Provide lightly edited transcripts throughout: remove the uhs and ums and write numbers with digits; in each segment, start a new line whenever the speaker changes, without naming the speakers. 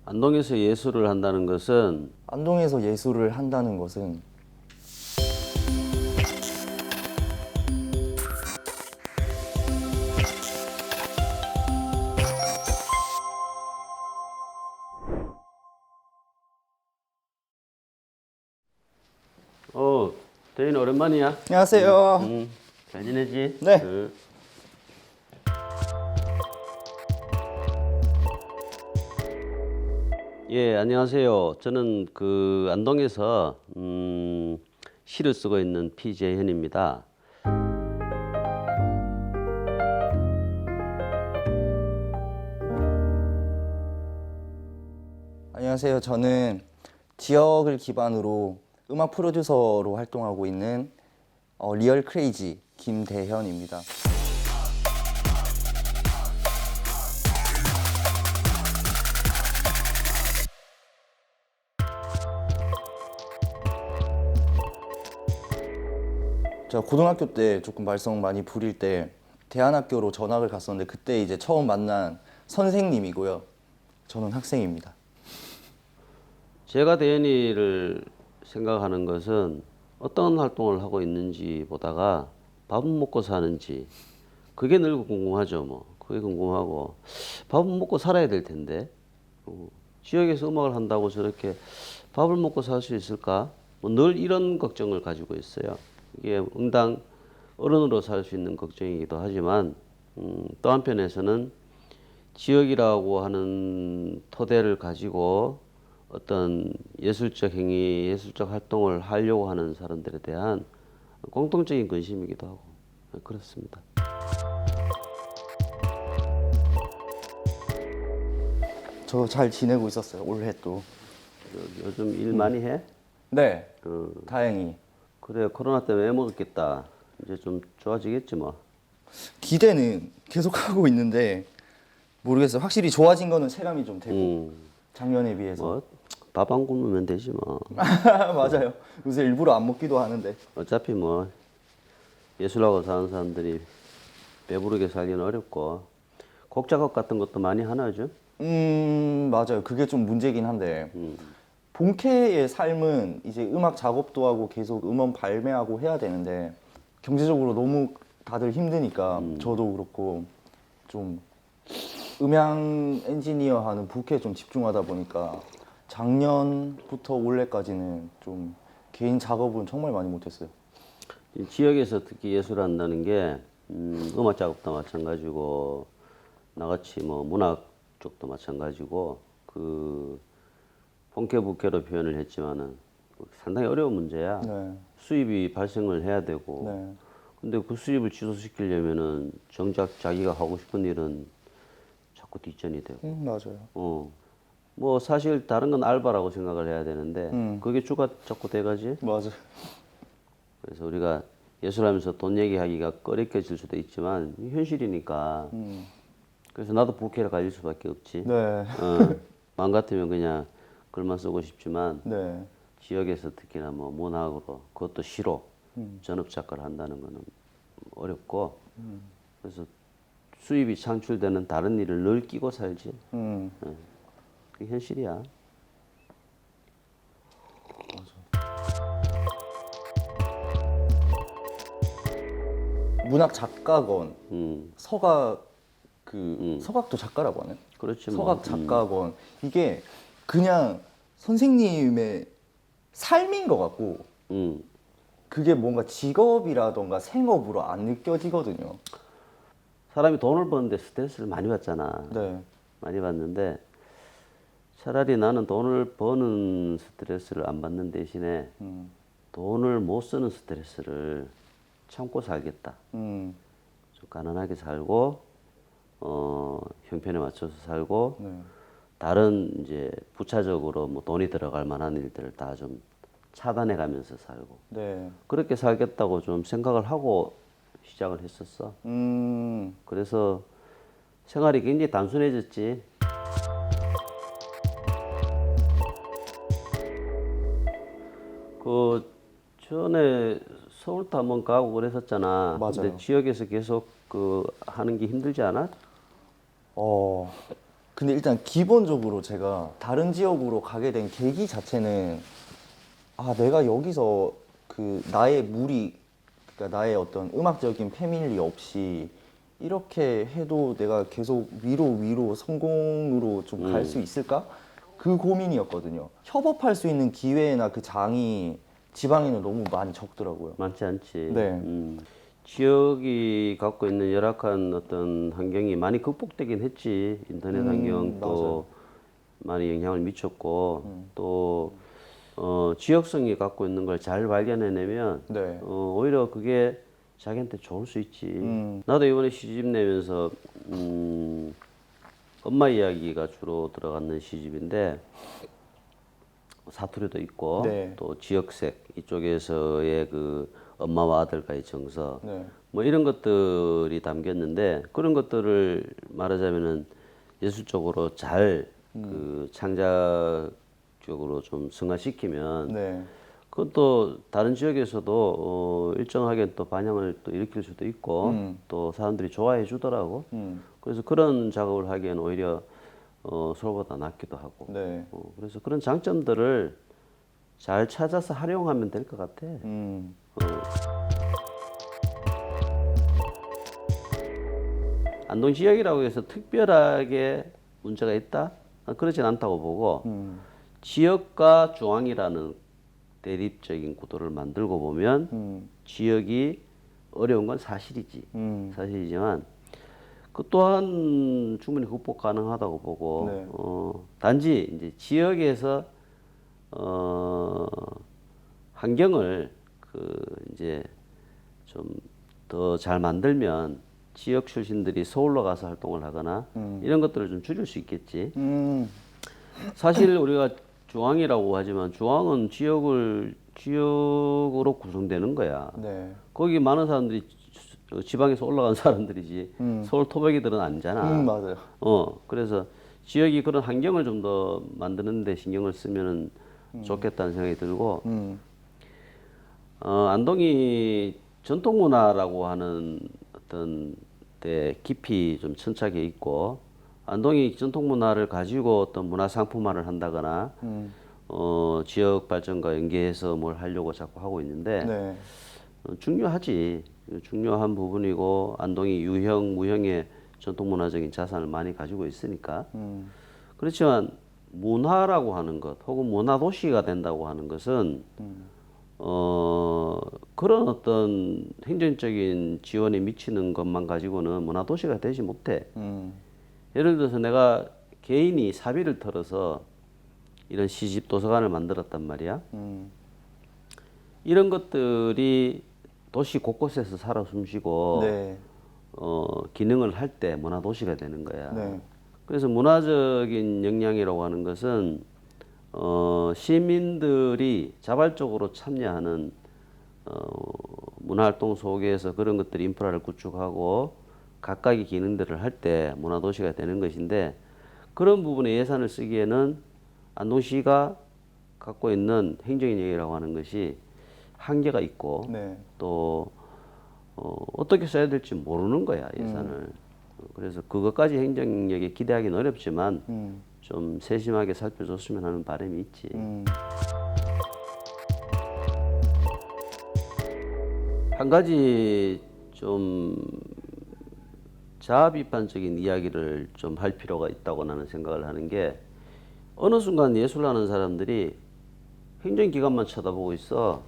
안동에서 예술을 한다는 것은
안동에서 예술을 한다는 것은
대인 오랜만이야.
안녕하세요.
잘 지내지?
네.
예, 안녕하세요. 저는 그 안동에서 시를 쓰고 있는 피재현입니다.
안녕하세요. 저는 지역을 기반으로 음악 프로듀서로 활동하고 있는 리얼 크레이지 김대현입니다. 제가 고등학교 때 조금 말썽 많이 부릴 때 대안학교로 전학을 갔었는데 그때 이제 처음 만난 선생님이고요. 저는 학생입니다.
제가 대현이를 생각하는 것은 어떤 활동을 하고 있는지 보다가 밥은 먹고 사는지 그게 늘 궁금하죠. 뭐 그게 궁금하고 밥은 먹고 살아야 될 텐데 지역에서 음악을 한다고 저렇게 밥을 먹고 살 수 있을까? 뭐 늘 이런 걱정을 가지고 있어요. 이게 응당 어른으로 살 수 있는 걱정이기도 하지만 또 한편에서는 지역이라고 하는 토대를 가지고 어떤 예술적 행위, 예술적 활동을 하려고 하는 사람들에 대한 공통적인 관심이기도 하고 그렇습니다.
저 잘 지내고 있었어요. 올해 또.
요즘 일 많이 해?
네. 다행히.
그래, 코로나 때문에 먹었겠다. 이제 좀 좋아지겠지 뭐.
기대는 계속 하고 있는데 모르겠어요. 확실히 좋아진 거는 체감이 좀 되고 작년에 비해서.
뭐 밥 안 굶으면 되지 뭐.
맞아요. 요새 일부러 안 먹기도 하는데.
어차피 뭐 예술하고 사는 사람들이 배부르게 살기는 어렵고 곡 작업 같은 것도 많이 하나 죠?
맞아요. 그게 좀 문제긴 한데 본캐의 삶은 이제 음악 작업도 하고 계속 음원 발매하고 해야 되는데 경제적으로 너무 다들 힘드니까 저도 그렇고 좀 음향 엔지니어 하는 부캐에 좀 집중하다 보니까 작년부터 올해까지는 좀 개인 작업은 정말 많이 못했어요.
이 지역에서 특히 예술을 한다는 게 음악 작업도 마찬가지고 나같이 뭐 문학 쪽도 마찬가지고 그 본캐 부캐로 표현을 했지만은 상당히 어려운 문제야.
네.
수입이 발생을 해야 되고
네.
근데 그 수입을 취소시키려면은 정작 자기가 하고 싶은 일은 자꾸 뒷전이 되고
맞아요.
뭐 사실 다른 건 알바라고 생각을 해야 되는데 그게 주가 자꾸 돼가지.
맞아요.
그래서 우리가 예술하면서 돈 얘기하기가 꺼리껴질 수도 있지만 현실이니까. 그래서 나도 부캐를 가질 수밖에 없지.
네.
마음 같으면 그냥 글만 쓰고 싶지만
네.
지역에서 특히나 뭐 문학으로 그것도 시로 전업 작가를 한다는 거는 어렵고 그래서 수입이 창출되는 다른 일을 늘 끼고 살지. 그게 현실이야.
문학 작가건 서각 서각도 작가라고 하나요?
그렇지 뭐.
서각 작가건 이게 그냥 선생님의 삶인 것 같고 그게 뭔가 직업이라던가 생업으로 안 느껴지거든요.
사람이 돈을 버는데 스트레스를 많이 받잖아.
네.
많이 받는데 차라리 나는 돈을 버는 스트레스를 안 받는 대신에 돈을 못 쓰는 스트레스를 참고 살겠다. 좀 가난하게 살고 형편에 맞춰서 살고
네.
다른 이제 부차적으로 뭐 돈이 들어갈 만한 일들을 다 좀 차단해 가면서 살고
네.
그렇게 살겠다고 좀 생각을 하고 시작을 했었어. 그래서 생활이 굉장히 단순해졌지. 그 전에 서울도 한번 가고 그랬었잖아.
맞아요.
근데 지역에서 계속 그 하는 게 힘들지 않아?
어, 근데 일단 기본적으로 제가 다른 지역으로 가게 된 계기 자체는 내가 여기서 그 나의 무리, 그러니까 나의 어떤 음악적인 패밀리 없이 이렇게 해도 내가 계속 위로 성공으로 좀 갈 수 있을까? 그 고민이었거든요. 협업할 수 있는 기회나 그 장이 지방에는 너무 많이 적더라고요.
많지 않지.
네.
지역이 갖고 있는 열악한 어떤 환경이 많이 극복되긴 했지. 인터넷 환경도 많이 영향을 미쳤고 또 지역성이 갖고 있는 걸 잘 발견해내면
네.
오히려 그게 자기한테 좋을 수 있지. 나도 이번에 시집 내면서 엄마 이야기가 주로 들어가는 시집인데 사투리도 있고
네.
또 지역색 이쪽에서의 그 엄마와 아들과의 정서
네.
뭐 이런 것들이 담겼는데 그런 것들을 말하자면은 예술적으로 잘 그 창작적으로 좀 승화시키면
네.
그것도 다른 지역에서도 일정하게 또 반향을 또 일으킬 수도 있고 또 사람들이 좋아해 주더라고. 그래서 그런 작업을 하기에는 오히려 서로보다 낫기도 하고.
네.
그래서 그런 장점들을 잘 찾아서 활용하면 될 것 같아. 안동 지역이라고 해서 특별하게 문제가 있다? 그렇진 않다고 보고 지역과 중앙이라는 대립적인 구도를 만들고 보면 지역이 어려운 건 사실이지. 사실이지만 그 또한 충분히 극복 가능하다고 보고
네.
단지 이제 지역에서 환경을 그 이제 좀 더 잘 만들면 지역 출신들이 서울로 가서 활동을 하거나 이런 것들을 좀 줄일 수 있겠지. 사실 우리가 중앙이라고 하지만 중앙은 지역으로 구성되는 거야.
네.
거기 많은 사람들이 지방에서 올라간 사람들이지 서울 토박이들은 아니잖아.
맞아요.
그래서 지역이 그런 환경을 좀 더 만드는 데 신경을 쓰면 좋겠다는 생각이 들고 안동이 전통 문화라고 하는 어떤 데 깊이 좀 천착해 있고 안동이 전통 문화를 가지고 어떤 문화 상품화를 한다거나 지역 발전과 연계해서 뭘 하려고 자꾸 하고 있는데
네.
중요하지. 중요한 부분이고 안동이 유형, 무형의 전통 문화적인 자산을 많이 가지고 있으니까. 그렇지만 문화라고 하는 것 혹은 문화 도시가 된다고 하는 것은 그런 어떤 행정적인 지원이 미치는 것만 가지고는 문화 도시가 되지 못해. 예를 들어서 내가 개인이 사비를 털어서 이런 시집 도서관을 만들었단 말이야. 이런 것들이 도시 곳곳에서 살아 숨쉬고
네.
기능을 할 때 문화 도시가 되는 거야.
네. 그래서
그래서 문화적인 역량이라고 하는 것은 시민들이 자발적으로 참여하는 문화활동 속에서 그런 것들이 인프라를 구축하고 각각의 기능들을 할 때 문화도시가 되는 것인데 그런 부분에 예산을 쓰기에는 안동시가 갖고 있는 행정력이라고 하는 것이 한계가 있고
네.
또 어떻게 써야 될지 모르는 거야 예산을. 그래서 그것까지 행정력에 기대하기는 어렵지만 좀 세심하게 살펴줬으면 하는 바람이 있지. 한 가지 좀 자아 비판적인 이야기를 좀 할 필요가 있다고 나는 생각을 하는 게 어느 순간 예술하는 사람들이 행정기관만 쳐다보고 있어.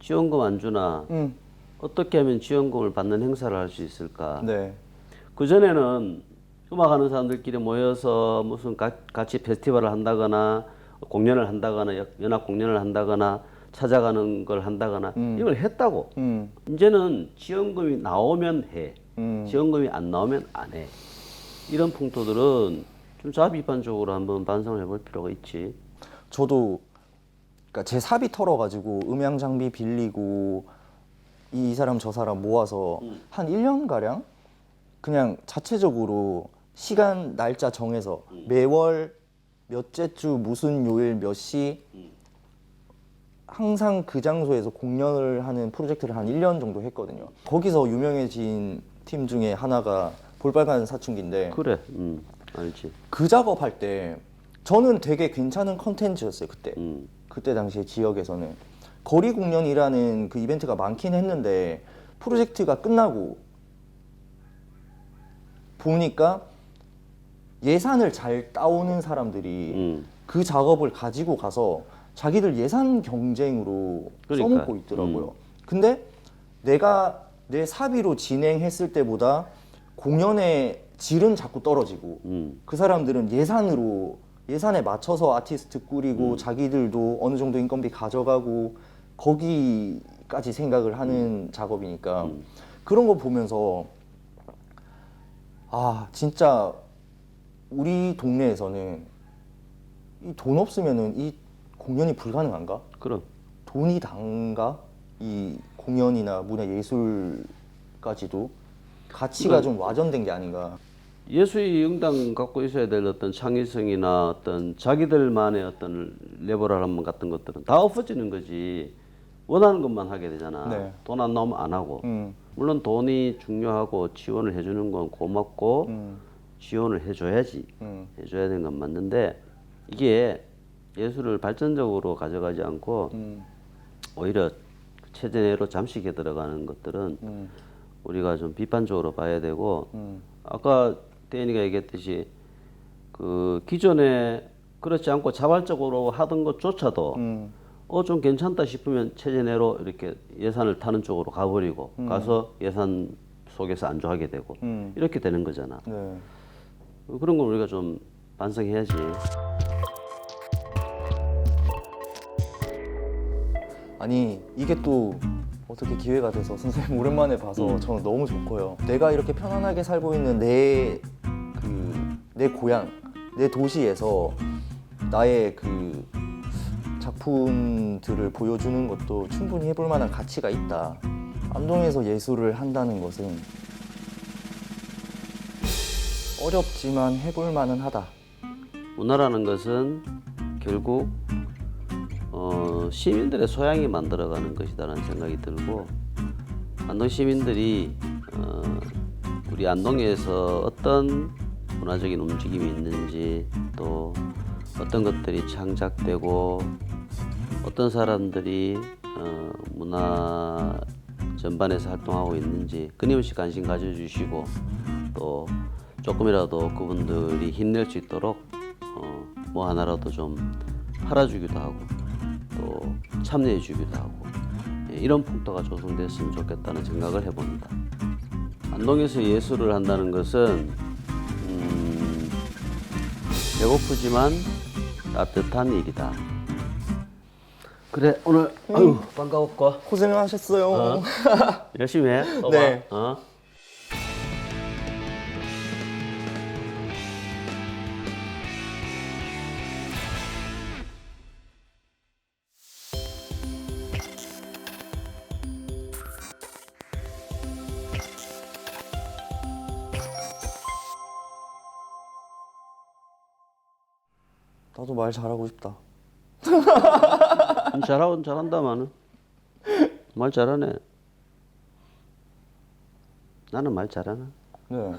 지원금 안 주나? 어떻게 하면 지원금을 받는 행사를 할 수 있을까?
네.
그전에는 음악하는 사람들끼리 모여서 무슨 같이 페스티벌을 한다거나 공연을 한다거나 연합 공연을 한다거나 찾아가는 걸 한다거나 이걸 했다고. 이제는 지원금이 나오면 해. 지원금이 안 나오면 안 해. 이런 풍토들은 좀 자비판적으로 한번 반성을 해볼 필요가 있지.
저도 그러니까 제 사비 털어가지고 음향 장비 빌리고 이 사람 저 사람 모아서 한 1년 가량 그냥 자체적으로 시간 날짜 정해서 매월 몇째 주 무슨 요일 몇 시 항상 그 장소에서 공연을 하는 프로젝트를 한 1년 정도 했거든요. 거기서 유명해진 팀 중에 하나가 볼빨간 사춘기인데
그래. 알지.
그 작업할 때 저는 되게 괜찮은 컨텐츠였어요 그때.
음.
그때 당시에 지역에서는 거리 공연이라는 그 이벤트가 많긴 했는데 프로젝트가 끝나고 보니까 예산을 잘 따오는 사람들이 그 작업을 가지고 가서 자기들 예산 경쟁으로
그러니까.
써먹고 있더라고요. 근데 내가 내 사비로 진행했을 때보다 공연의 질은 자꾸 떨어지고 그 사람들은 예산에 맞춰서 아티스트 꾸리고 자기들도 어느 정도 인건비 가져가고 거기까지 생각을 하는 작업이니까 그런 거 보면서 아 진짜 우리 동네에서는 이 돈 없으면은 이 공연이 불가능한가?
그럼.
돈이 단가? 이 공연이나 문화 예술까지도 가치가 좀 와전된 게 아닌가?
예술이 응당 갖고 있어야 될 어떤 창의성이나 어떤 자기들만의 어떤 레버럴 같은 것들은 다 없어지는 거지. 원하는 것만 하게 되잖아.
네.
돈 안 나오면 안 하고. 물론 돈이 중요하고 지원을 해주는 건 고맙고 지원을 해줘야지. 해줘야 되는 건 맞는데 이게 예술을 발전적으로 가져가지 않고 오히려 체제내로 잠식에 들어가는 것들은 우리가 좀 비판적으로 봐야 되고 아까 대인이가 얘기했듯이 그 기존에 그렇지 않고 자발적으로 하던 것조차도 좀 괜찮다 싶으면 체제내로 이렇게 예산을 타는 쪽으로 가버리고 가서 예산 속에서 안주하게 되고 이렇게 되는 거잖아.
네.
그런 걸 우리가 좀 반성해야지.
아니 이게 또 어떻게 기회가 돼서 선생님 오랜만에 봐서 저는 너무 좋고요. 내가 이렇게 편안하게 살고 있는 내 고향, 내 도시에서 나의 그 작품들을 보여주는 것도 충분히 해볼 만한 가치가 있다. 안동에서 예술을 한다는 것은 어렵지만 해볼 만은 하다.
문화라는 것은 결국 시민들의 소양이 만들어가는 것이다라는 생각이 들고 안동 시민들이 우리 안동에서 어떤 문화적인 움직임이 있는지 또 어떤 것들이 창작되고 어떤 사람들이 문화 전반에서 활동하고 있는지 끊임없이 관심 가져주시고 또 조금이라도 그분들이 힘낼 수 있도록 뭐 하나라도 좀 팔아주기도 하고 또 참여해주기도 하고 이런 풍토가 조성됐으면 좋겠다는 생각을 해봅니다. 안동에서 예술을 한다는 것은 배고프지만 따뜻한 일이다. 그래 오늘 아유 반가웠고
고생하셨어요.
열심히 해. 또
네.
봐.
나도 말 잘하고 싶다.
잘한다마는 말 잘하네. 나는 말 잘하나?
네.